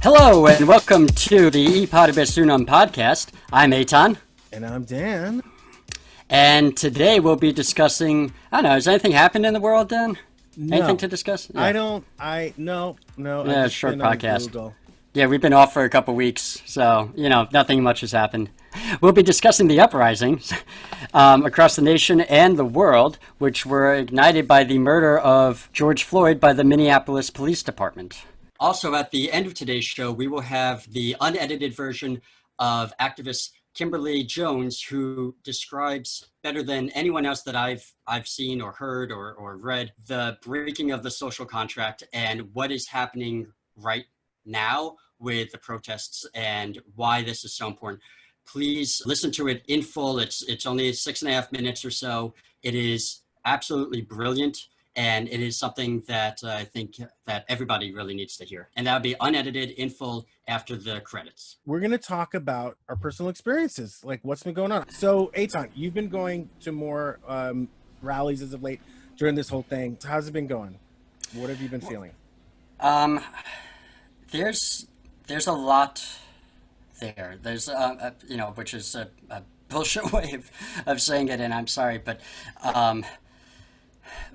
Hello and welcome to the E Potibus Unum podcast. I'm Eitan. And I'm Dan. And today we'll be discussing, I don't know, has anything happened in the world, Dan? Anything No, to discuss? I Yeah. don't. No. I've Yeah, just short been on podcast. Google. Yeah, we've been off for a couple weeks, so, nothing much has happened. We'll be discussing the uprisings across the nation and the world, which were ignited by the murder of George Floyd by the Minneapolis Police Department. Also, at the end of today's show, we will have the unedited version of activist Kimberly Jones, who describes better than anyone else that I've seen or heard or read the breaking of the social contract and what is happening right now with the protests and why this is so important. Please listen to it in full. It's only 6.5 minutes or so. It is absolutely brilliant, and it is something that I think that everybody really needs to hear. And that would be unedited in full after the credits. We're going to talk about our personal experiences, like what's been going on. So, Eitan, you've been going to more rallies as of late during this whole thing. How's it been going? What have you been feeling? Um, there's a lot there. There's which is a bullshit way of saying it, and I'm sorry, but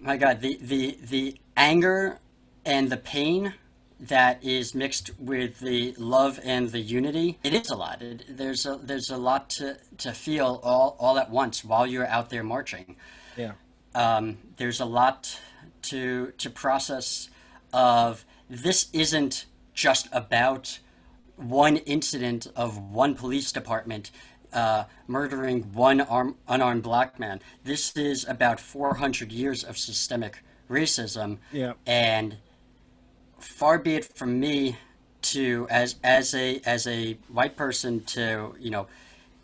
my God, the anger and the pain that is mixed with the love and the unity, it is a lot. There's a lot to feel all at once while you're out there marching. Yeah. There's a lot to process of this isn't just about one incident of one police department murdering one unarmed black man. This is about 400 years of systemic racism, Yeah. and far be it from me to, as a white person, to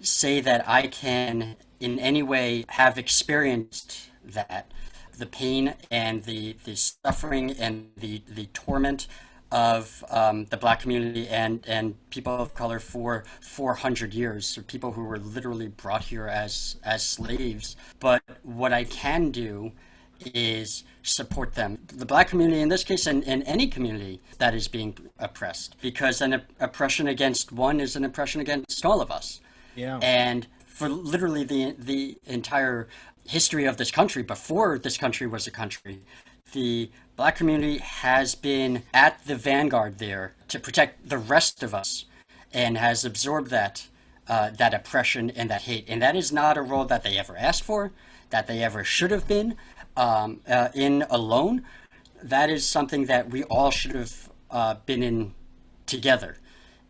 say that I can in any way have experienced that, the pain and the suffering and the torment of the black community and people of color for 400 years, so people who were literally brought here as slaves. But what I can do is support them, the black community in this case, and any community that is being oppressed, because an oppression against one is an oppression against all of us. Yeah. And for literally the entire history of this country, before this country was a country, the black community has been at the vanguard there to protect the rest of us, and has absorbed that oppression and that hate. And that is not a role that they ever asked for, that they ever should have been in alone. That is something that we all should have been in together.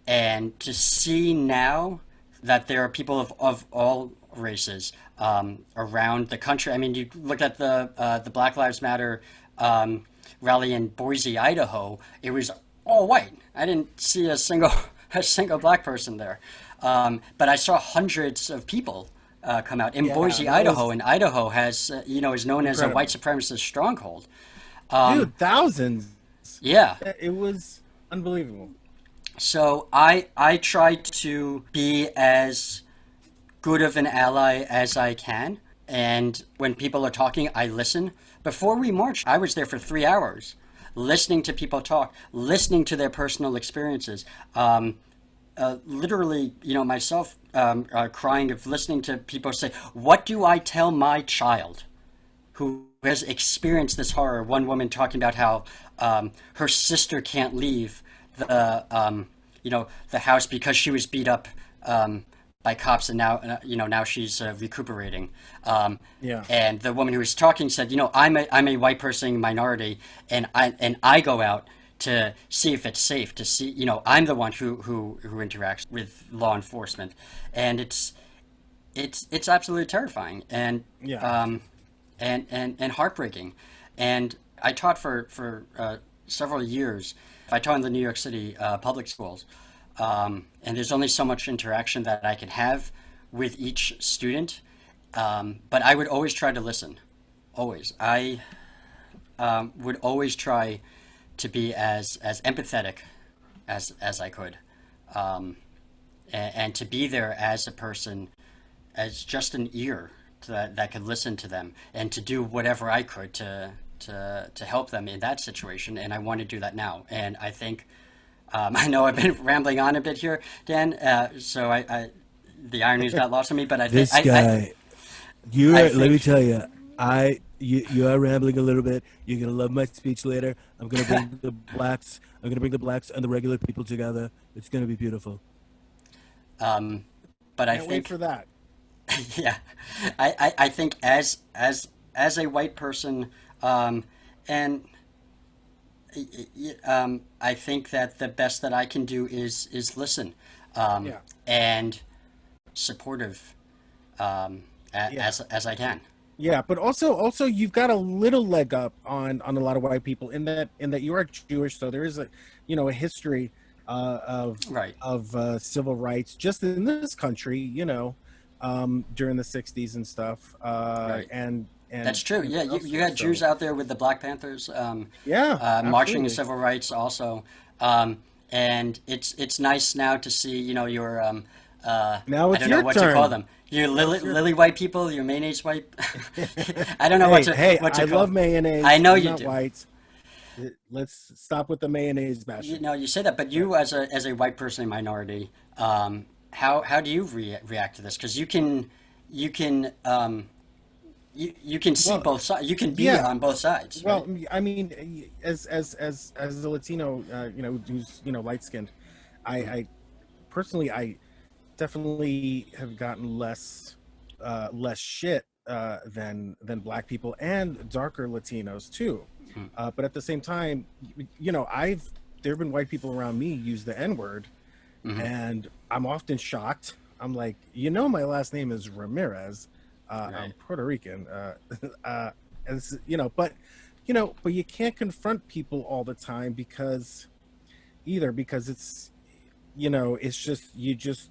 And to see now that there are people of all races around the country. I mean, you look at the Black Lives Matter rally in Boise, Idaho. It was all white. I didn't see a single black person there, but I saw hundreds of people come out in Yeah. Boise, That Idaho. was And Idaho has is known as a white incredible. supremacist stronghold. Dude, thousands. Yeah. It was unbelievable. So I try to be as good of an ally as I can. And when people are talking, I listen. Before we marched, I was there for 3 hours, listening to people talk, listening to their personal experiences. Literally, myself crying of listening to people say, "What do I tell my child who has experienced this horror?" One woman talking about how her sister can't leave the house because she was beat up by cops, and now she's recuperating. Yeah. And the woman who was talking said, I'm a white person minority, and I go out to see if it's safe, to see, I'm the one who interacts with law enforcement, and it's absolutely terrifying and Yeah. and heartbreaking. And I taught for several years. I taught in the New York City public schools, and there's only so much interaction that I can have with each student. But I would always try to listen. Always. I would always try to be as empathetic as I could, and to be there as a person, as just an ear that could listen to them, and to do whatever I could to help them in that situation. And I want to do that now. And I think I know I've been rambling on a bit here, Dan. So the irony's got lost on me, but This guy, I let me think, tell you, you are rambling a little bit. You're gonna love my speech later. I'm gonna bring the blacks. I'm gonna bring the blacks and the regular people together. It's gonna be beautiful. but I Can't wait think, for that. yeah, I think as a white person, and I think that the best that I can do is listen, Yeah. and supportive, Yeah. as I can. Yeah, but also you've got a little leg up on a lot of white people in that you are Jewish, so there is a a history of Right. civil rights just in this country, during the '60s and stuff, Right. and That's true. and Yeah, stuff. you had Jews So out there with the Black Panthers, yeah, marching in absolutely. civil rights also. And it's nice now to see, your Now I it's don't know your what you call turn. them. Your Now it's your lily white people, your mayonnaise white. I don't know hey, hey, what I to love call. I mayonnaise. know I'm you not do. white. Let's stop with the mayonnaise You bashing. know, you say that, but But you as a white person, minority, how do you react to this? Because you can see well, both sides. You can be yeah. on both sides, Well, right? I mean, as a Latino, who's light skinned, I personally, I definitely have gotten less shit than black people and darker Latinos too. But at the same time, I've there have been white people around me use the N word, Hmm. and I'm often shocked. I'm like, my last name is Ramirez. I'm Right. Puerto Rican. Uh, as but you can't confront people all the time because it's just you just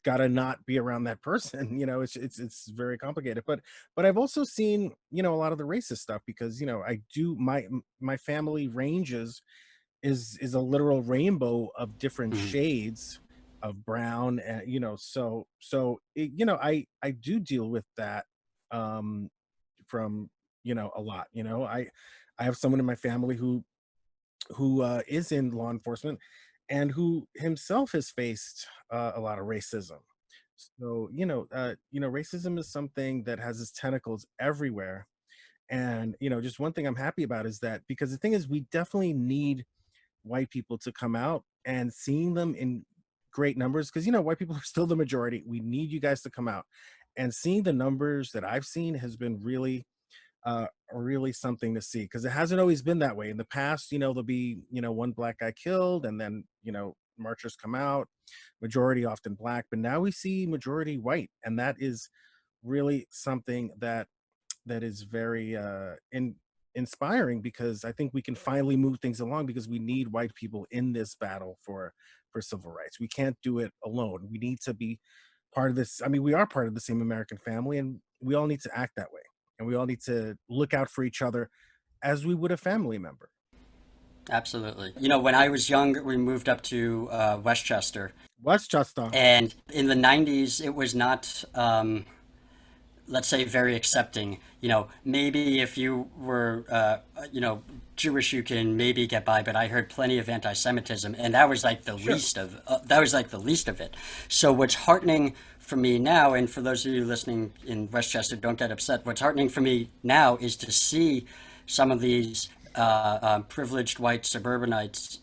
gotta not be around that person. It's very complicated. But I've also seen a lot of the racist stuff because I do my family ranges is a literal rainbow of different Hmm. shades of brown, and I do deal with that from a lot. I have someone in my family who is in law enforcement and who himself has faced a lot of racism. So racism is something that has its tentacles everywhere. And just one thing I'm happy about is that, because the thing is, we definitely need white people to come out, and seeing them in great numbers, because white people are still the majority. We need you guys to come out, and seeing the numbers that I've seen has been really something to see, because it hasn't always been that way in the past. There'll be one black guy killed, and then marchers come out, majority often black, but now we see majority white, and that is really something that is very inspiring, because I think we can finally move things along, because we need white people in this battle for civil rights. We can't do it alone. We need to be part of this. I mean, we are part of the same American family, and we all need to act that way, and we all need to look out for each other as we would a family member. Absolutely. When I was young, we moved up to Westchester, Westchester. and in the '90s, it was not, let's say, very accepting. Maybe if you were, Jewish, you can maybe get by, but I heard plenty of anti-Semitism, and that was like the Sure. least of it. So what's heartening for me now, and for those of you listening in Westchester, don't get upset. What's heartening for me now is to see some of these privileged white suburbanites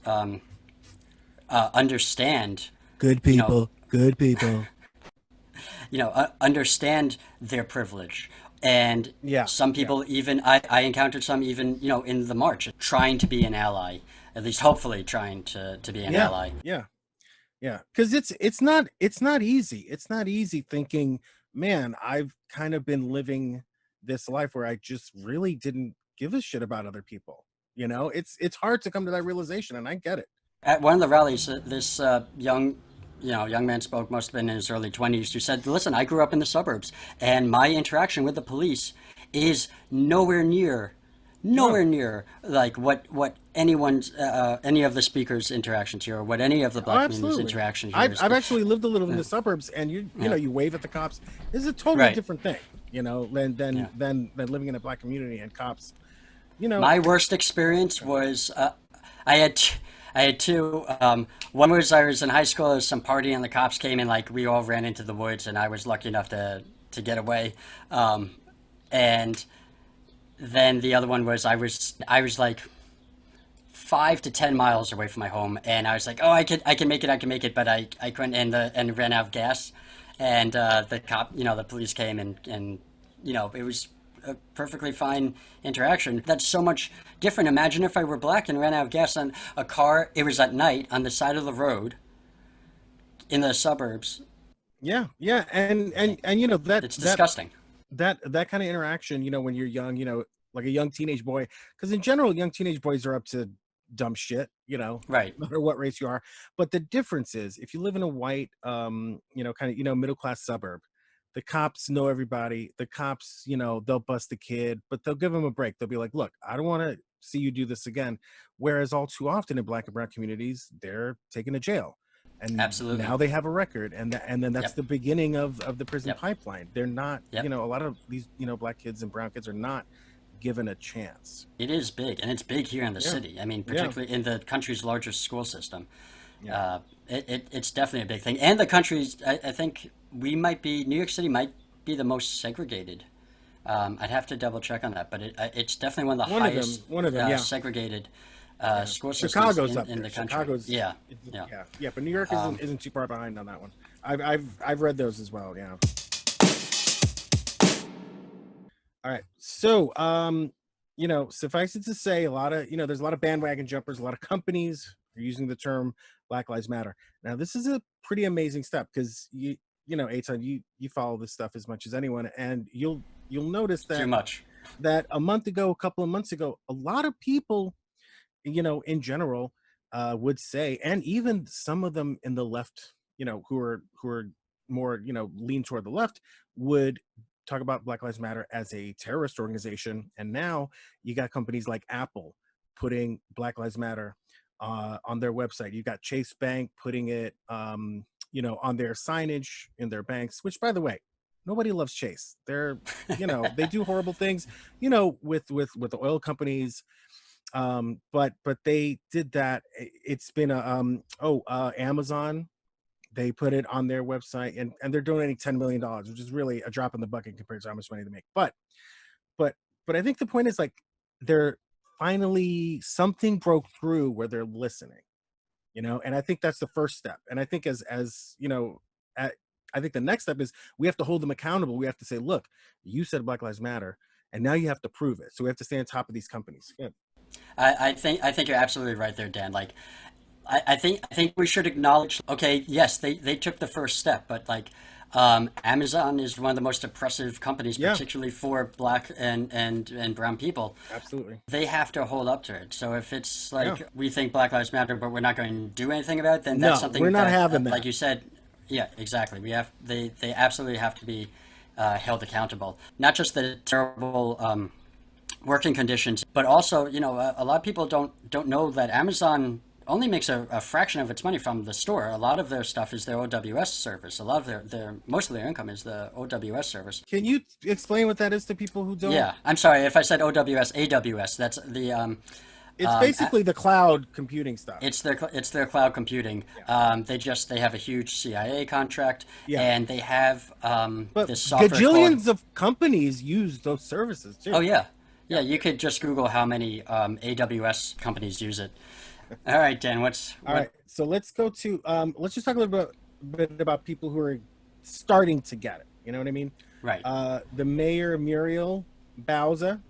understand, Good you know, people. Good people. understand their privilege. And Yeah. some Yeah. people, even I encountered some, even in the march, trying to be an ally, at least hopefully trying to be an Yeah. ally. Yeah. Yeah, because it's not easy. It's not easy thinking, man, I've kind of been living this life where I just really didn't give a shit about other people. It's hard to come to that realization, and I get it. At one of the rallies, this young man spoke, must have been in his early 20s, who said, "Listen, I grew up in the suburbs, and my interaction with the police is No. nowhere near like what any of the speakers' interactions here, or what any of the Oh, black community's absolutely. interaction here I've is." I've actually lived a little in the suburbs, and Yeah, you wave at the cops. It's a totally right. different thing, than Yeah. living in a black community and cops. My worst experience was I had I had two. One was I was in high school, there was some party, and the cops came and like we all ran into the woods, and I was lucky enough to get away. And then the other one was I was like 5 to 10 miles away from my home, and I was like, oh, I can make it, but I couldn't, and ran out of gas, and the police came and it was a perfectly fine interaction. That's so much different. Imagine if I were black and ran out of gas on a car. It was at night on the side of the road in the suburbs. Yeah, yeah, and It's disgusting. that kind of interaction, when you're young, like a young teenage boy, because in general, young teenage boys are up to dumb shit, Right. no matter what race you are. But the difference is, if you live in a white, kind of, middle class suburb, the cops know everybody. The cops, they'll bust the kid, but they'll give them a break. They'll be like, look, I don't want to see you do this again. Whereas all too often in black and brown communities, they're taken to jail. And Absolutely. now they have a record, and then that's Yep. the beginning of the prison Yep. pipeline. They're not, Yep. a lot of these, black kids and brown kids are not given a chance. It is big, and it's big here in the Yeah, city. I mean, yeah, particularly in the country's largest school system. yeah. It's definitely a big thing. And the country's, I think New York City might be the most segregated. I'd have to double check on that, but it's definitely one of the highest One of them, yeah, segregated yeah. school systems Chicago's up in there. the country. Chicago's, Yeah, yeah. yeah, yeah, but New York isn't too far behind on that one. I've read those as well. Yeah. All right. So, suffice it to say, a lot of, there's a lot of bandwagon jumpers, a lot of companies are using the term Black Lives Matter. Now, this is a pretty amazing step because Eitan, you follow this stuff as much as anyone, and you'll notice Too much. that a couple of months ago, a lot of people, in general, would say, and even some of them in the left, who are more, lean toward the left, would talk about Black Lives Matter as a terrorist organization. And now you got companies like Apple putting Black Lives Matter on their website. You got Chase Bank putting it, on their signage in their banks. Which, by the way, nobody loves Chase. They're, they do horrible things, with the oil companies. But they did that. It's been Amazon. They put it on their website, and they're donating $10 million, which is really a drop in the bucket compared to how much money they make. But but I think the point is, like, they're finally, something broke through where they're listening, and I think that's the first step. And I think I think the next step is we have to hold them accountable. We have to say, look, you said Black Lives Matter, and now you have to prove it. So we have to stay on top of these companies. Yeah. I think you're absolutely right there, Dan. Like, I think we should acknowledge. Okay, yes, they took the first step, but like, Amazon is one of the most oppressive companies, Yeah, particularly for black and brown people. absolutely. They have to hold up to it. So if it's Yeah. like we think Black Lives Matter, but we're not going to do anything about it, then that's No, something we're not that, having like that. you said, yeah, exactly. They absolutely have to be held accountable. Not just the terrible working conditions, but also, a lot of people don't know that Amazon only makes a fraction of its money from the store. A lot of their stuff is their OWS service. A lot of their most of their income is the OWS service. Can you explain what that is to people who don't? Yeah, I'm sorry if I said OWS, AWS. That's the It's basically the cloud computing stuff. it's their cloud computing. Yeah. They have a huge CIA contract, Yeah. and they have But this software called. gajillions of companies use those services too. Oh yeah, yeah. You could just Google how many AWS companies use it. All right, Dan. All right. So let's go to let's just talk a little bit about people who are starting to get it. You know what I mean? Right? The mayor Muriel Bowser.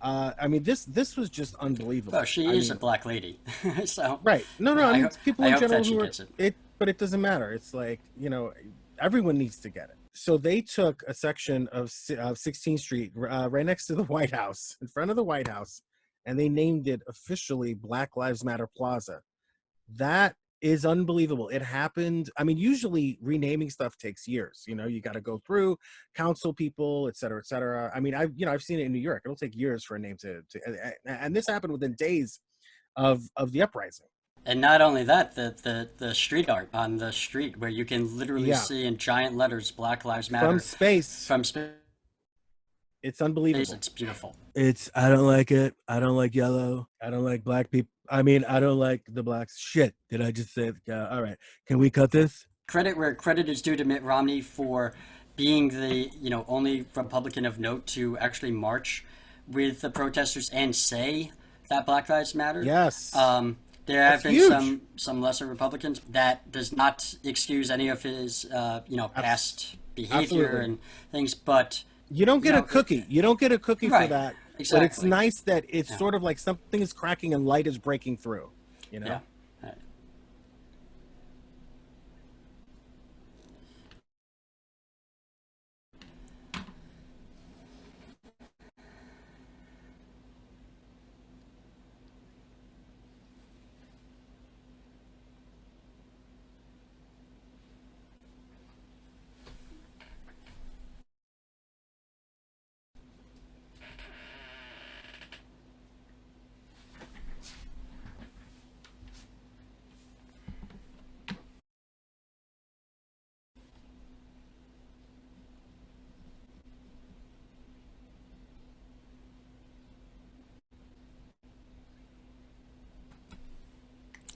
I mean, this was just unbelievable. Well, she I is a mean, black lady, so right. No, I I mean, hope it's people I in hope general that she who are gets it. but it doesn't matter. It's like, everyone needs to get it. So they took a section of 16th Street, right next to the White House, in front of the White House, and they named it officially Black Lives Matter Plaza. That is unbelievable. It happened. I mean, usually renaming stuff takes years. You got to go through council people, et cetera, et cetera. I mean, I've seen it in New York. It'll take years for a name and this happened within days of the uprising. And not only that, the street art on the street where you can literally Yeah, see in giant letters "Black Lives from Matter" space, from space. it's unbelievable. It's beautiful. I don't like it. I don't like yellow. I don't like black people. I mean, I don't like the blacks. Shit, did I just say? All right, can we cut this? Credit where credit is due to Mitt Romney for being the only Republican of note to actually march with the protesters and say that Black Lives Mattered. Yes, There that's have been huge. some lesser Republicans. That does not excuse any of his past behavior Absolutely. and things, but You don't you get a know, cookie. You don't get a cookie for right, that. But it's exactly, nice that it's yeah, sort of like something is cracking and light is breaking through. You yeah. know.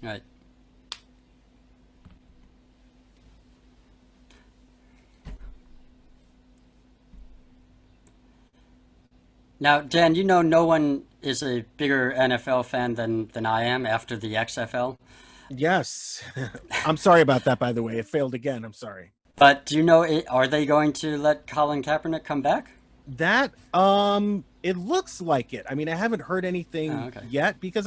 Right. Now, Dan, no one is a bigger NFL fan than I am after the XFL. Yes. I'm sorry about that. By the way, it failed again. I'm sorry. But do you know, are they going to let Colin Kaepernick come back? That it looks like it. I mean, I haven't heard Oh, anything okay. yet because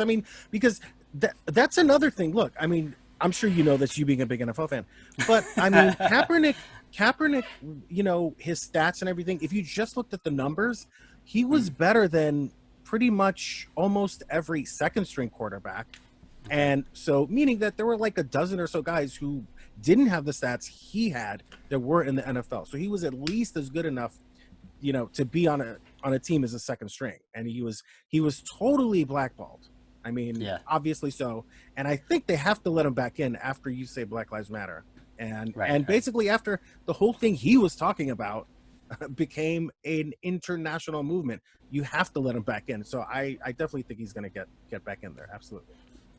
that's another thing. Look, I mean, I'm sure you know this, you being a big NFL fan, but I mean, Kaepernick, his stats and everything. If you just looked at the numbers, he was better than pretty much almost every second string quarterback. Okay. And so, meaning that there were like a dozen or so guys who didn't have the stats he had that were in the NFL. So he was at least as good enough, to be on a team as a second string. And he was totally blackballed. I mean, Yeah. obviously so. And I think they have to let him back in after you say Black Lives Matter. And Right. and Right. basically after the whole thing he was talking about became an international movement, you have to let him back in. So I definitely think he's going to get back in there. Absolutely.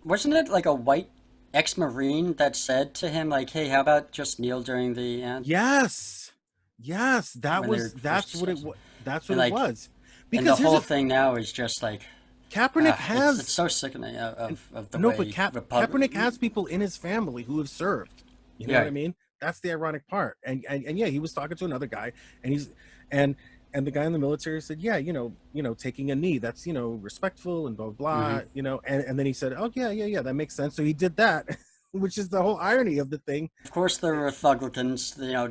Wasn't it like a white ex-Marine that said to him, like, "Hey, how about just kneel during the Yes. Yes, when they were first discussing?" that's what And it like, was. and the Because here's whole the thing now is just like, Kaepernick it's has so sickening of the no, but way Kaepernick has people in his family who have served. You know what Yeah. I mean? That's the ironic part. And yeah, he was talking to another guy, and and and the guy in the military said, yeah, taking a knee, that's respectful and blah blah, Hmm. and then he said, oh yeah, that makes sense. So he did that, which is the whole irony of the thing. Of course, the Republicans, Yeah,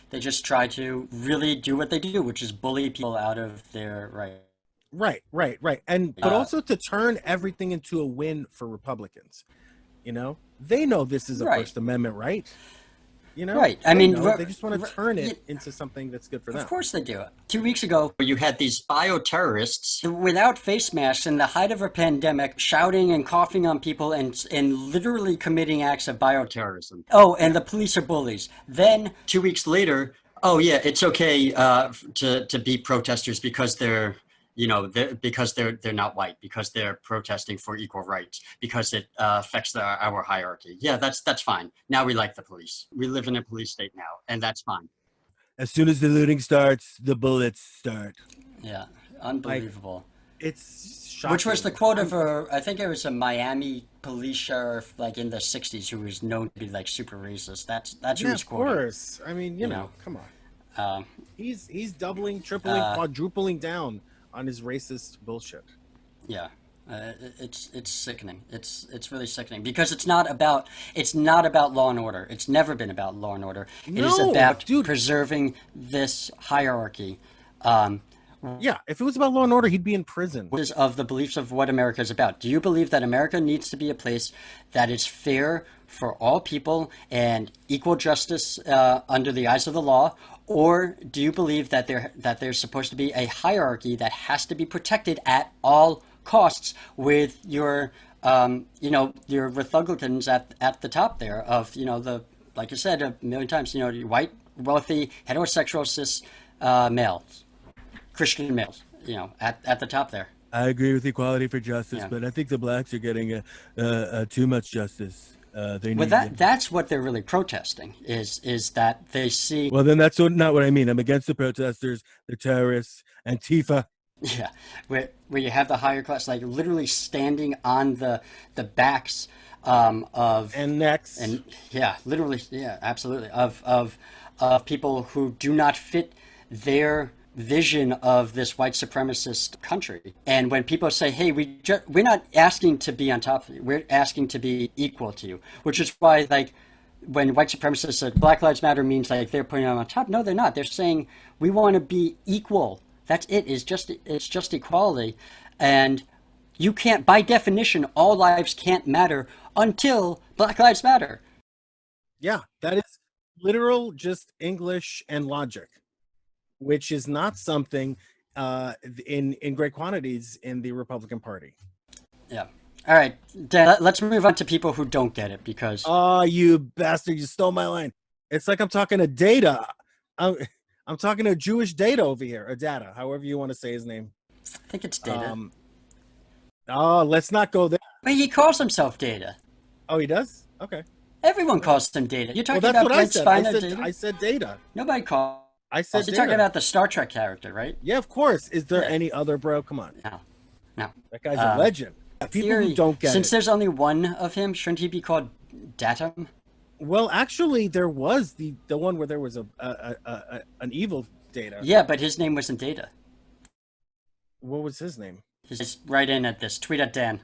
they just try to really do what they do, which is bully people out of their right. right. And but Uh, also to turn everything into a win for Republicans. They know this is a right. First Amendment right. Right. I They mean, know. They just want to turn y it into something that's good for of them. course they do. 2 weeks ago, you had these bioterrorists without face masks in the height of a pandemic, shouting and coughing on people and literally committing acts of bioterrorism. Oh, and Yeah. the police are bullies. Then 2 weeks later, oh yeah, it's okay to beat protesters because they're not white, because they're protesting for equal rights, because it affects our hierarchy. Yeah, that's fine. Now we like the police. We live in a police state now, and that's fine. As soon as the looting starts, the bullets start. Yeah, Like unbelievable. it's Which was the shocking. quote of I think it was a Miami police sheriff, like in the '60s, who was known to be like super racist. That's who Yeah, he's of quoting. course. I mean, You know, come on. um, He's doubling, tripling, uh, quadrupling down on his racist bullshit. yeah, it's sickening. It's really sickening because it's not about law and order. It's never been about law and order. It is No, about dude. preserving this hierarchy. Um, Yeah, if it was about law and order, he'd be in prison. is of the beliefs of what America is about. Do you believe that America needs to be a place that is fair for all people and equal justice under the eyes of the law, or do you believe that there's supposed to be a hierarchy that has to be protected at all costs, with your Republicans at the top there of the, like I said a million times, white, wealthy, heterosexual, cis males, Christian males, at the top there. I agree with equality for justice, Yeah. but I think the blacks are getting too much justice. They Well, need. that's what they're really protesting is that they see. Well, then that's not what I mean. I'm against the protesters. They're terrorists. Antifa. Yeah, where you have the higher class like literally standing on the backs of And next, and yeah, literally, yeah, absolutely, of people who do not fit their vision of this white supremacist country. And when people say, "Hey, we're not asking to be on top of you. We're asking to be equal to you," which is why like when white supremacists say Black Lives Matter means like they're putting them on top. No, they're not. They're saying we want to be equal. That's it. It's just equality, and you can't. By definition, all lives can't matter until Black Lives Matter. yeah, that is literal, just English and logic, which is not something in great quantities in the Republican Party. Yeah. All right, Dan, let's move on to people who don't get it because Oh, you bastard! You stole my line. It's like I'm talking to Data. I'm talking to Jewish Data over here, or Data, however you want to say his name. I think it's Data. Oh, let's not go there. But he calls himself Data. Oh, he does? Okay. Everyone calls him Data. You're Well, talking that's about what I Brent said. Spiner, Data? I said Data. Nobody calls. I said You're Data. talking about the Star Trek character, right? Yeah, of course. Is there Yeah. any other, bro? Come on. No. That guy's a legend. People who don't get Since it. there's only one of him, shouldn't he be called Datum? Well, actually, there was the one where there was an evil Data. Yeah, but his name wasn't Data. What was his name? He's right in at this. Tweet at Dan.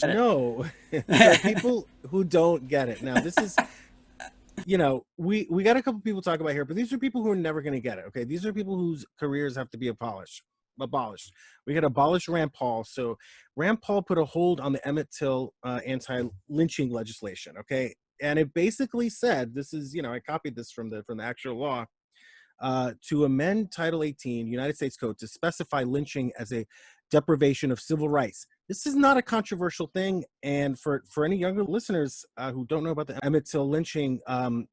No, there are people who don't get it. Now, this is, we got a couple people talk about here, but these are people who are never going to get it. Okay, these are people whose careers have to be abolished. We got to abolish Rand Paul. So Rand Paul put a hold on the Emmett Till anti-lynching legislation. Okay, and it basically said, this is, I copied this from the actual law. To amend Title 18 United States Code to specify lynching as a deprivation of civil rights. This is not a controversial thing, and for any younger listeners who don't know about the Emmett Till lynching,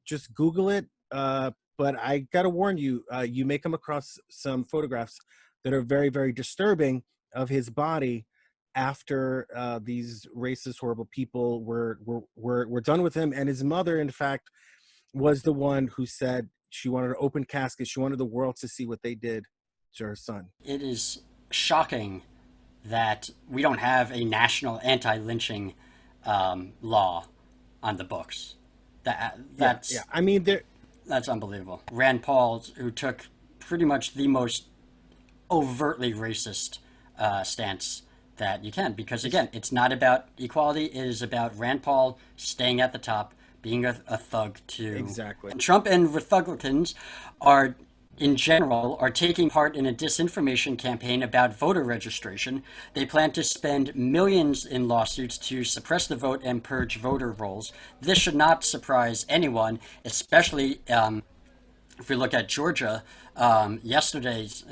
just Google it. But I gotta warn you, you may come across some photographs that are very, very disturbing of his body after these racist, horrible people were done with him. And his mother, in fact, was the one who said she wanted to open casket. She wanted the world to see what they did to her son. It is shocking that we don't have a national anti-lynching law on the books. That's yeah. I mean, that's unbelievable. Rand Paul, who took pretty much the most overtly racist stance that you can, because again, it's not about equality. It is about Rand Paul staying at the top, being a thug to exactly. Trump and Republicans are, in general, are taking part in a disinformation campaign about voter registration. They plan to spend millions in lawsuits to suppress the vote and purge voter rolls. This should not surprise anyone, especially if we look at Georgia, yesterday's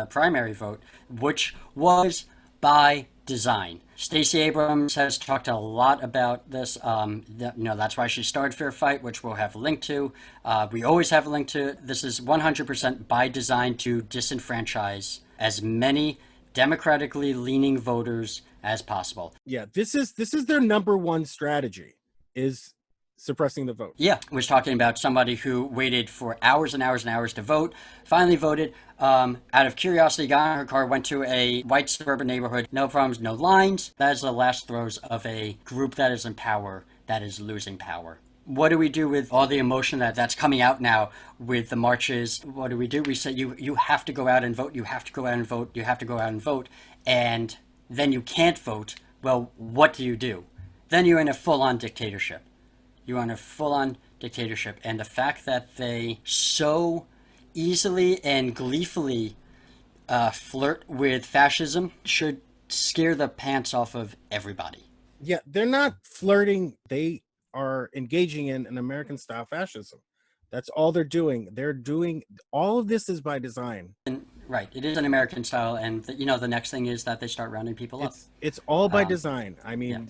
primary vote, which was by design. Stacey Abrams has talked a lot about this. That's why she started Fair Fight, which we'll have a link to. We always have a link to. This is 100% by design to disenfranchise as many democratically leaning voters as possible. Yeah, this is their number one strategy, is suppressing the vote. Yeah, was talking about somebody who waited for hours and hours and hours to vote, finally voted, out of curiosity, got in her car, went to a white suburban neighborhood, no problems, no lines. That is the last throes of a group that is in power, that is losing power. What do we do with all the emotion that's coming out now with the marches? What do? We say you have to go out and vote, you have to go out and vote, you have to go out and vote, and then you can't vote. Well, what do? Then you're in a full-on dictatorship. You're on a full-on dictatorship. And the fact that they so easily and gleefully flirt with fascism should scare the pants off of everybody. Yeah, they're not flirting. They are engaging in an American-style fascism. That's all they're doing. They're doing all of this is by design. Right, it is an American style, and the next thing is that they start rounding people up. It's all by design. I mean,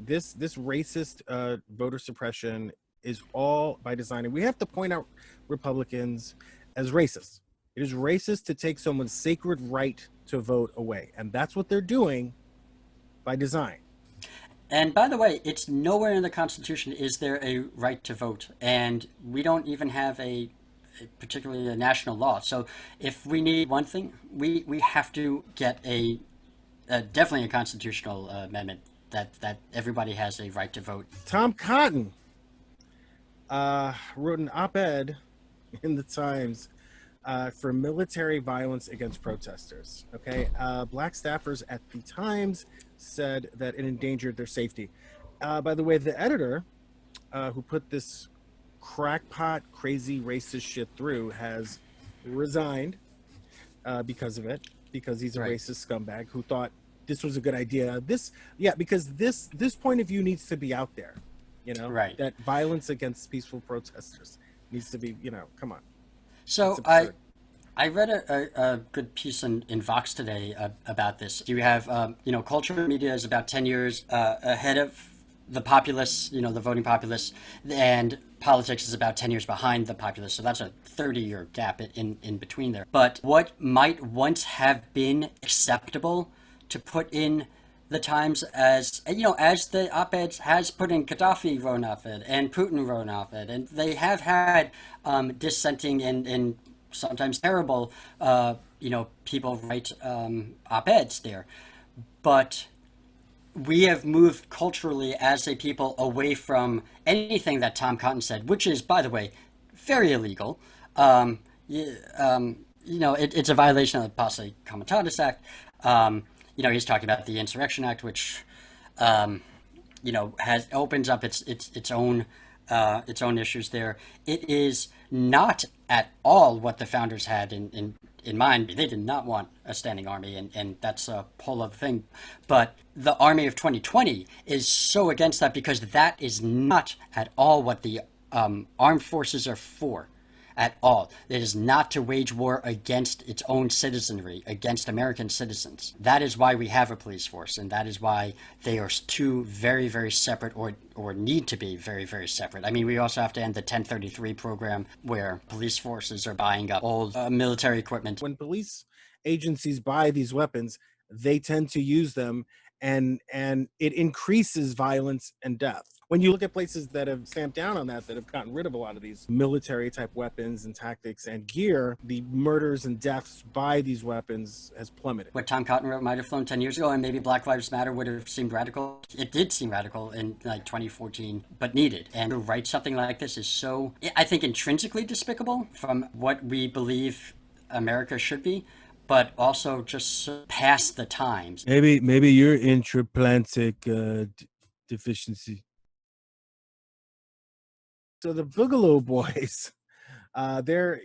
this racist voter suppression is all by design, and we have to point out Republicans as racist. It is racist to take someone's sacred right to vote away. And that's what they're doing by design. And by the way, it's nowhere in the Constitution is there a right to vote, and we don't even have particularly a national law. So if we need one thing, we have to get definitely a constitutional amendment that everybody has a right to vote. Tom Cotton wrote an op-ed in the Times for military violence against protesters. Okay, black staffers at the Times said that it endangered their safety. By the way, the editor who put this crackpot, crazy, racist shit through has resigned because of it, because he's a racist scumbag who thought this was a good idea. Because this point of view needs to be out there, that violence against peaceful protesters needs to be, come on. So I read a good piece in Vox today about this. You have, culture media is about 10 years ahead of the populace, the voting populace, and politics is about 10 years behind the populace. So that's a 30-year gap in between there. But what might once have been acceptable to put in the Times as the op-eds has put in, Gaddafi wrote an op-ed and Putin wrote an op-ed, and they have had dissenting and sometimes terrible, people write op-eds there. But we have moved culturally as a people away from anything that Tom Cotton said, which is, by the way, very illegal. It's a violation of the Posse Comitatus Act. He's talking about the Insurrection Act, which, opens up its own issues there. It is not at all what the founders had in mind. They did not want a standing army, and that's a whole other thing. But the army of 2020 is so against that, because that is not at all what the armed forces are for. At all. It is not to wage war against its own citizenry, against American citizens. That is why we have a police force, and that is why they are two very, very separate, or need to be very, very separate. I mean, we also have to end the 1033 program, where police forces are buying up old military equipment. When police agencies buy these weapons, they tend to use them, and it increases violence and death. When you look at places that have stamped down on that have gotten rid of a lot of these military type weapons and tactics and gear, the murders and deaths by these weapons has plummeted. What Tom Cotton wrote might have flown 10 years ago, and maybe Black Lives Matter would have seemed radical. It did seem radical in 2014, but needed. And to write something like this is so, I think, intrinsically despicable from what we believe America should be, but also just past the times. Maybe your intraplantic deficiency. So the Boogaloo Boys, they're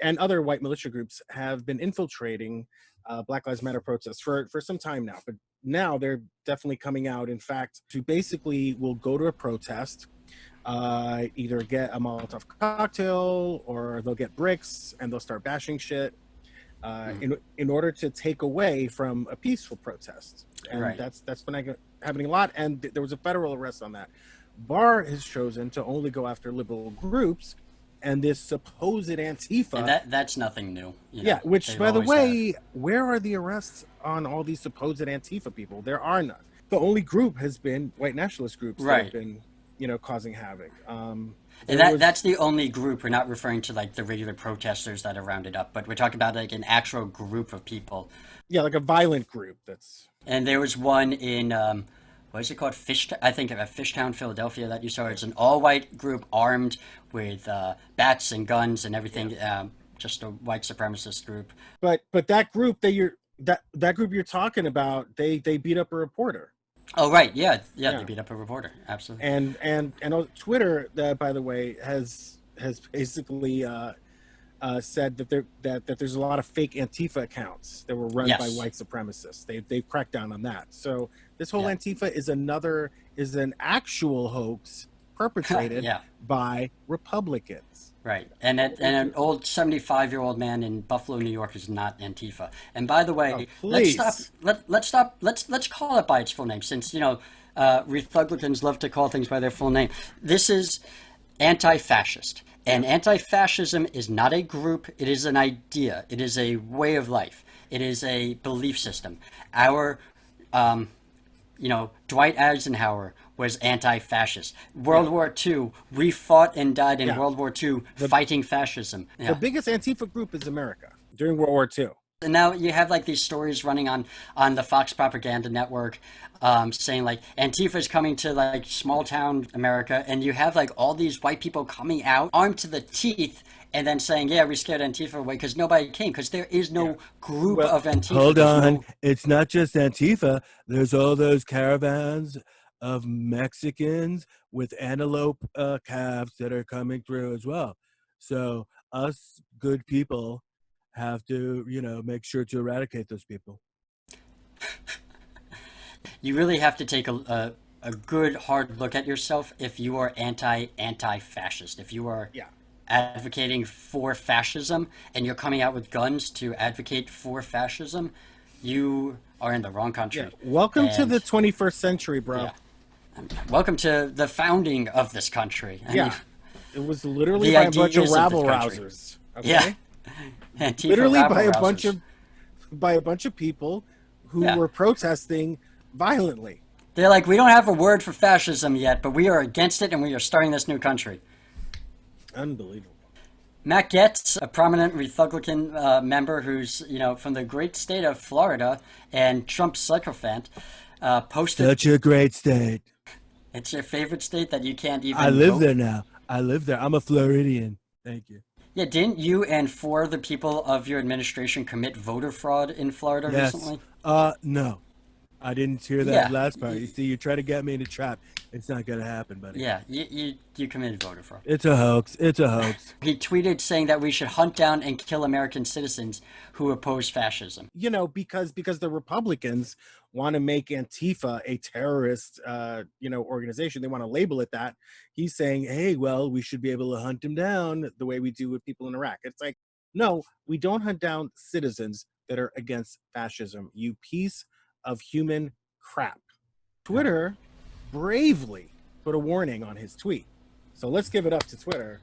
and other white militia groups have been infiltrating Black Lives Matter protests for some time now. But now they're definitely coming out. In fact, to basically will go to a protest, either get a Molotov cocktail or they'll get bricks and they'll start bashing shit in order to take away from a peaceful protest. And that's been happening a lot. And there was a federal arrest on that. Barr has chosen to only go after liberal groups and this supposed Antifa. And that's nothing new. Which, by the way, where are the arrests on all these supposed Antifa people? There are none. The only group has been white nationalist groups that have been, causing havoc. And that's the only group. We're not referring to like the regular protesters that are rounded up, but we're talking about like an actual group of people. Yeah, like a violent group. And there was one in what is it called? I think of Fishtown, Philadelphia, that you saw. It's an all-white group armed with bats and guns and everything. Just a white supremacist group. But that group that group you're talking about, they beat up a reporter. Oh right, yeah, they beat up a reporter, absolutely. And on Twitter, by the way, has basically said that there's a lot of fake Antifa accounts that were run by white supremacists. They've cracked down on that. So this whole Antifa is an actual hoax perpetrated by Republicans. Right, and an old 75-year-old man in Buffalo, New York, is not Antifa. And by the way, let's stop. Let's call it by its full name, since Republicans love to call things by their full name. This is anti-fascist. And anti-fascism is not a group, it is an idea. It is a way of life. It is a belief system. Our Dwight Eisenhower was anti-fascist. World War II, we fought and died in World War II fighting fascism. The biggest Antifa group is America during World War II. And now you have like these stories running on the Fox propaganda network, saying like Antifa is coming to like small town America, and you have like all these white people coming out armed to the teeth, and then saying, "Yeah, we scared Antifa away because nobody came because there is no group of Antifa." Hold on, it's not just Antifa. There's all those caravans of Mexicans with antelope calves that are coming through as well. So us good people have to, make sure to eradicate those people. You really have to take a good hard look at yourself if you are anti-fascist. If you are advocating for fascism and you're coming out with guns to advocate for fascism, you are in the wrong country. Yeah. Welcome to the 21st century, bro. Yeah. Welcome to the founding of this country. I mean, it was literally by a bunch of rabble-rousers. Okay? Yeah. Antifa literally by a bunch of people who were protesting violently. They're like, we don't have a word for fascism yet, but we are against it and we are starting this new country. Unbelievable. Matt Gaetz, a prominent Republican member who's, from the great state of Florida and Trump's sycophant, posted... Such a great state. It's your favorite state that you can't even I live vote? there now. I live there. I'm a Floridian. Thank you. Yeah, didn't you and 4 of the people of your administration commit voter fraud in Florida recently? No. I didn't hear that last part. You see, you try to get me in a trap. It's not going to happen, buddy. Yeah, you committed voter fraud. It's a hoax. It's a hoax. He tweeted saying that we should hunt down and kill American citizens who oppose fascism. Because the Republicans want to make Antifa a terrorist, organization. They want to label it that. He's saying, hey, well, we should be able to hunt them down the way we do with people in Iraq. It's like, no, we don't hunt down citizens that are against fascism. You piece of human crap. Twitter bravely put a warning on his tweet. So let's give it up to Twitter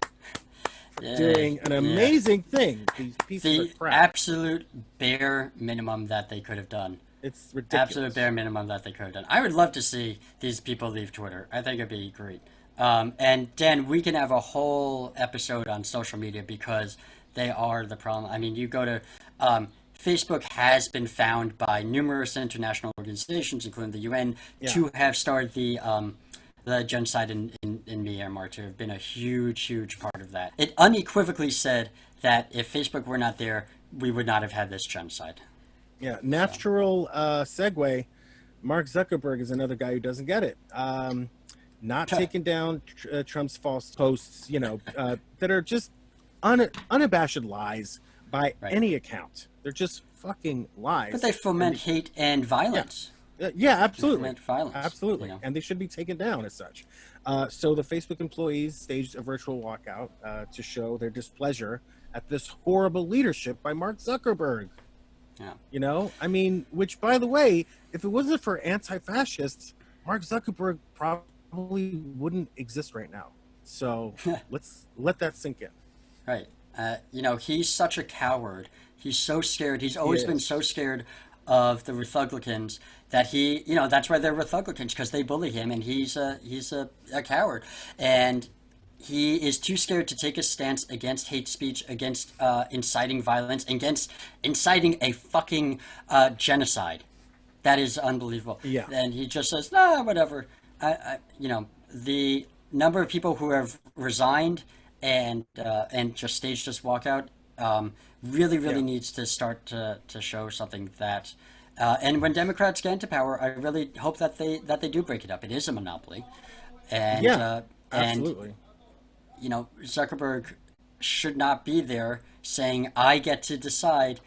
for doing an amazing thing. These pieces of crap. The absolute bare minimum that they could have done. It's ridiculous. Absolute bare minimum that they could have done. I would love to see these people leave Twitter. I think it'd be great. And Dan, we can have a whole episode on social media because they are the problem. I mean, you go to Facebook has been found by numerous international organizations, including the UN, to have started the genocide in Myanmar, to have been a huge part of that. It unequivocally said that if Facebook were not there, we would not have had this genocide. Yeah, natural segue. Mark Zuckerberg is another guy who doesn't get it. Not taking down Trump's false posts, that are just unabashed lies by any account. They're just fucking lies. But they foment hate and violence. Yeah, absolutely. They foment violence. Absolutely. And they should be taken down as such. So the Facebook employees staged a virtual walkout to show their displeasure at this horrible leadership by Mark Zuckerberg. Yeah. Which, by the way, if it wasn't for anti-fascists, Mark Zuckerberg probably wouldn't exist right now. So let's let that sink in. Right. He's such a coward. He's so scared. He's always been so scared of the Republicans that that's why they're Republicans, because they bully him, and he's a coward. And he is too scared to take a stance against hate speech, against inciting violence, against inciting a fucking genocide. That is unbelievable. Yeah. And he just says, nah, whatever. The number of people who have resigned and just staged this walkout really needs to start to show something that and when Democrats get into power, I really hope that they do break it up. It is a monopoly, and absolutely. And Zuckerberg should not be there saying, I get to decide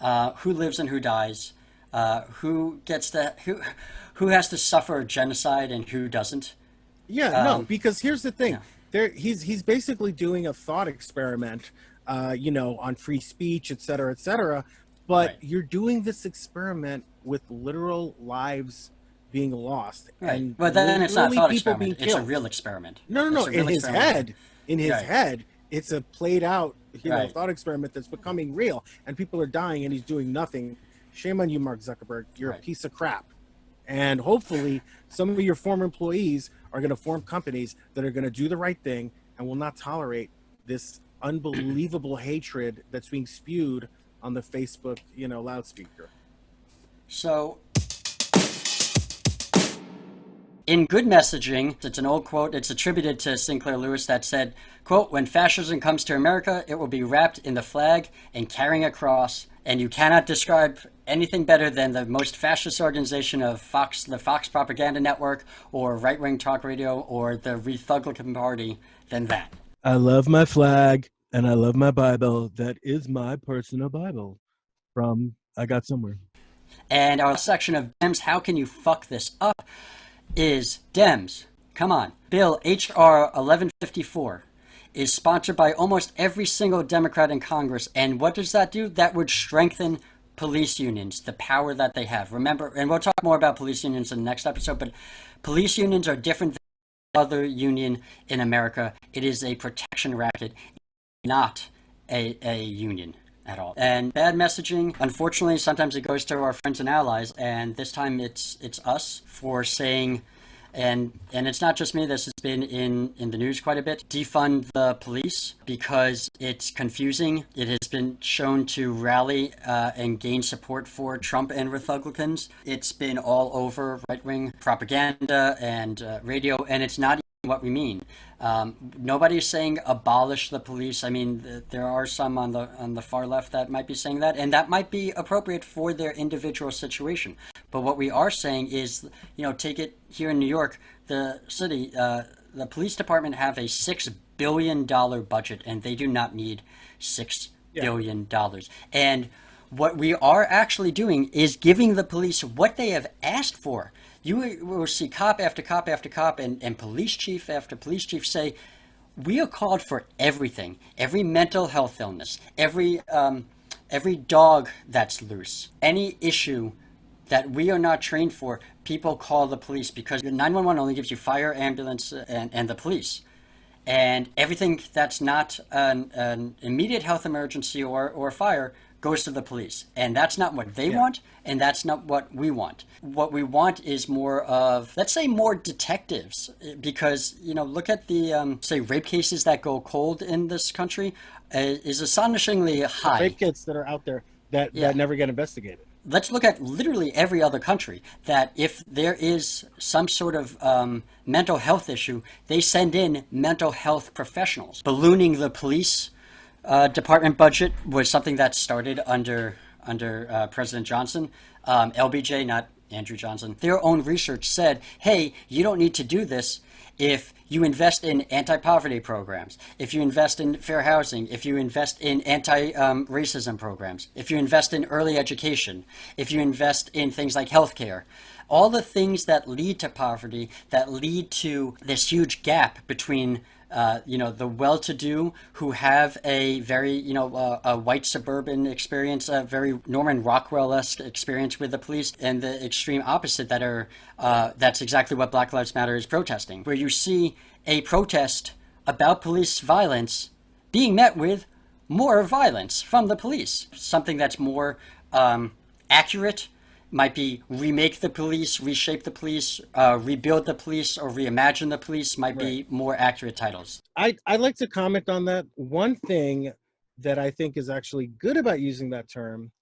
who lives and who dies, who has to suffer genocide and who doesn't. Because here's the thing. He's basically doing a thought experiment, on free speech, et cetera, but you're doing this experiment with literal lives being lost. Right. But then it's not a thought experiment. It's a real experiment. No. In his head, it's a played out, Right. thought experiment that's becoming real, and people are dying, and he's doing nothing. Shame on you, Mark Zuckerberg. You're a Right. piece of crap. And hopefully, some of your former employees are going to form companies that are going to do the right thing and will not tolerate this unbelievable hatred that's being spewed on the Facebook, loudspeaker. So, in good messaging, it's an old quote, it's attributed to Sinclair Lewis that said, quote, when fascism comes to America, it will be wrapped in the flag and carrying a cross, and you cannot describe anything better than the most fascist organization of Fox, the Fox Propaganda Network, or right-wing talk radio, or the Republican Party than that. I love my flag and I love my Bible. That is my personal Bible from I Got Somewhere. And our section of Dems, how can you fuck this up, is Dems. Come on. Bill H.R. 1154 is sponsored by almost every single Democrat in Congress. And what does that do? That would strengthen police unions, the power that they have. Remember, and we'll talk more about police unions in the next episode, but police unions are different than other union in America. It is a protection racket, not a union at all. And bad messaging, unfortunately, sometimes it goes to our friends and allies, and this time it's us for saying, and it's not just me, this has been in the news quite a bit, defund the police because it's confusing. It has been shown to rally and gain support for Trump and Republicans. It's been all over right-wing propaganda and radio, and it's not what we mean. Nobody's saying abolish the police. I mean, there are some on the far left that might be saying that, and that might be appropriate for their individual situation. But what we are saying is, take it here in New York, the city, the police department have a $6 billion budget, and they do not need $6 billion. And what we are actually doing is giving the police what they have asked for. You will see cop after cop after cop and police chief after police chief say, we are called for everything, every mental health illness, every dog that's loose, any issue that we are not trained for, people call the police because 911 only gives you fire, ambulance, and the police. And everything that's not an immediate health emergency or fire goes to the police. And that's not what they want, and that's not what we want. What we want is more of, let's say, more detectives. Because, look at the, say, rape cases that go cold in this country is astonishingly high. Rape kits that are out there that never get investigated. Let's look at literally every other country that if there is some sort of mental health issue, they send in mental health professionals. Ballooning the police department budget was something that started under President Johnson. LBJ, not Andrew Johnson. Their own research said, hey, you don't need to do this if you invest in anti-poverty programs, if you invest in fair housing, if you invest in anti-racism programs, if you invest in early education, if you invest in things like healthcare, all the things that lead to poverty, that lead to this huge gap between the well-to-do who have a very, a white suburban experience, a very Norman Rockwell-esque experience with the police, and the extreme opposite that are, that's exactly what Black Lives Matter is protesting, where you see a protest about police violence being met with more violence from the police. Something that's more accurate might be remake the police, reshape the police, rebuild the police, or reimagine the police might be more accurate titles. I'd like to comment on that. One thing that I think is actually good about using that term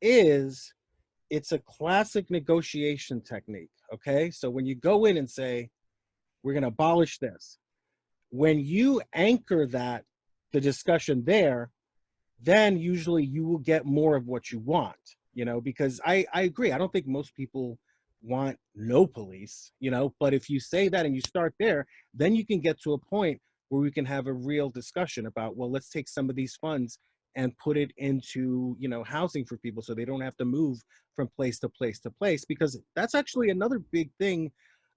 is it's a classic negotiation technique, okay? So when you go in and say, we're going to abolish this, when you anchor the discussion there, then usually you will get more of what you want. Because I agree. I don't think most people want no police, but if you say that and you start there, then you can get to a point where we can have a real discussion about, well, let's take some of these funds and put it into, housing for people so they don't have to move from place to place to place, because that's actually another big thing,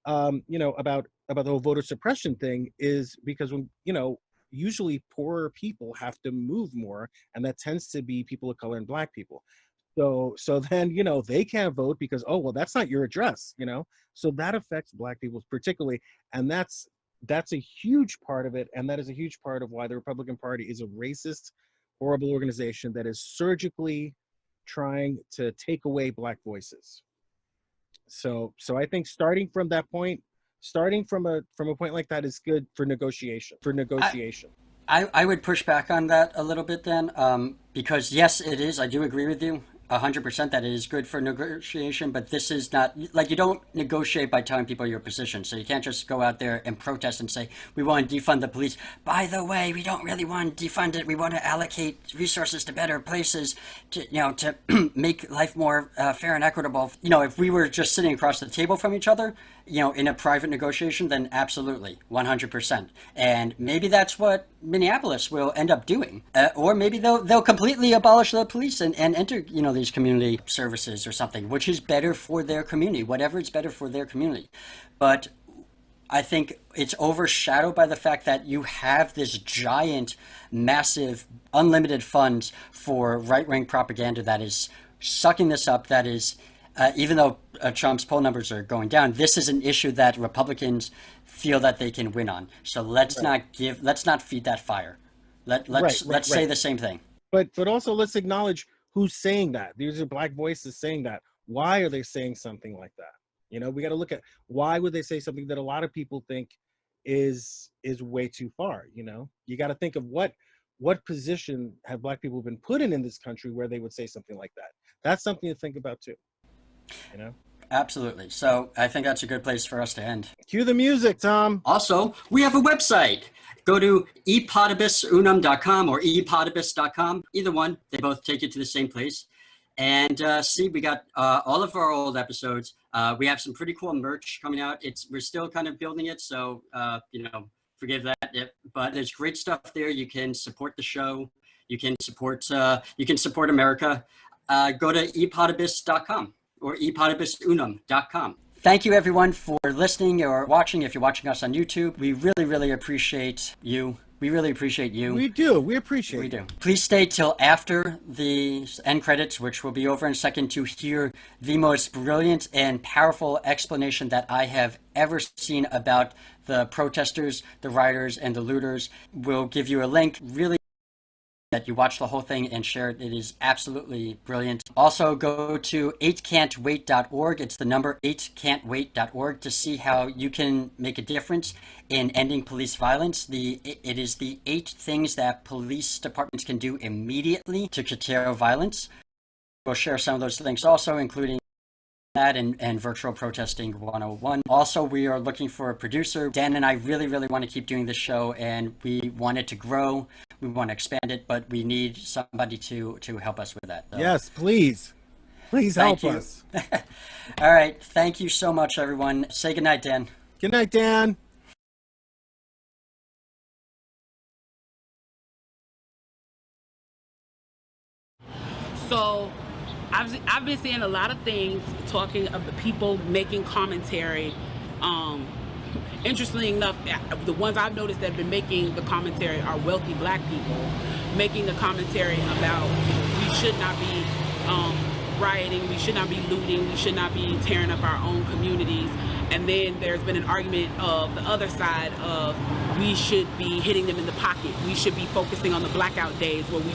about the whole voter suppression thing is because when, usually poorer people have to move more, and that tends to be people of color and Black people. So then, they can't vote because, oh, well, that's not your address, so that affects Black people particularly. And that's that's a huge part of it, and that is a huge part of why the Republican Party is a racist, horrible organization that is surgically trying to take away Black voices. So I think starting from that point, starting from a point like that is good for negotiation. I would push back on that a little bit then, because yes, it is. I do agree with you 100% that it is good for negotiation, but this is not like you don't negotiate by telling people your position. So you can't just go out there and protest and say, we want to defund the police. By the way, we don't really want to defund it. We want to allocate resources to better places to, to make life more fair and equitable. If we were just sitting across the table from each other, in a private negotiation, then absolutely, 100%. And maybe that's what Minneapolis will end up doing. Or maybe they'll completely abolish the police and enter, these community services or something, which is better for their community, whatever is better for their community. But I think it's overshadowed by the fact that you have this giant, massive, unlimited funds for right-wing propaganda that is sucking this up, that is... even though Trump's poll numbers are going down, this is an issue that Republicans feel that they can win on. So let's not feed that fire. Let's say the same thing. But also let's acknowledge who's saying that. These are Black voices saying that. Why are they saying something like that? We got to look at why would they say something that a lot of people think is way too far. You got to think of what position have Black people been put in this country where they would say something like that. That's something to think about too. Absolutely. So I think that's a good place for us to end. Cue the music, Tom. Also, we have a website. Go to epodibusunum.com or epodibus.com. Either one, they both take you to the same place. And see, we got all of our old episodes. We have some pretty cool merch coming out. We're still kind of building it, so forgive that. But there's great stuff there. You can support the show. You can support America. Go to epodibus.com. or epodibusunum.com. Thank you, everyone, for listening or watching. If you're watching us on YouTube, we really, really appreciate you. We really appreciate you. We do. We appreciate it. We do. Please stay till after the end credits, which will be over in a second, to hear the most brilliant and powerful explanation that I have ever seen about the protesters, the rioters, and the looters. We'll give you a link. Really, that you watch the whole thing and share it. It is absolutely brilliant. Also, go to 8cantwait.org. It's the number 8cantwait.org to see how you can make a difference in ending police violence. It is the 8 things that police departments can do immediately to curtail violence. We'll share some of those links also, including that and virtual protesting 101. Also, we are looking for a producer. Dan and I really, really want to keep doing this show, and we want it to grow. We want to expand it, but we need somebody to help us with that. So. Yes, please. Please help us. All right. Thank you so much, everyone. Say goodnight, Dan. Good night, Dan. So I've been seeing a lot of things talking about people making commentary. Interestingly enough, the ones I've noticed that have been making the commentary are wealthy Black people making the commentary about we should not be rioting, we should not be looting, we should not be tearing up our own communities. And then there's been an argument of the other side of we should be hitting them in the pocket. We should be focusing on the blackout days where we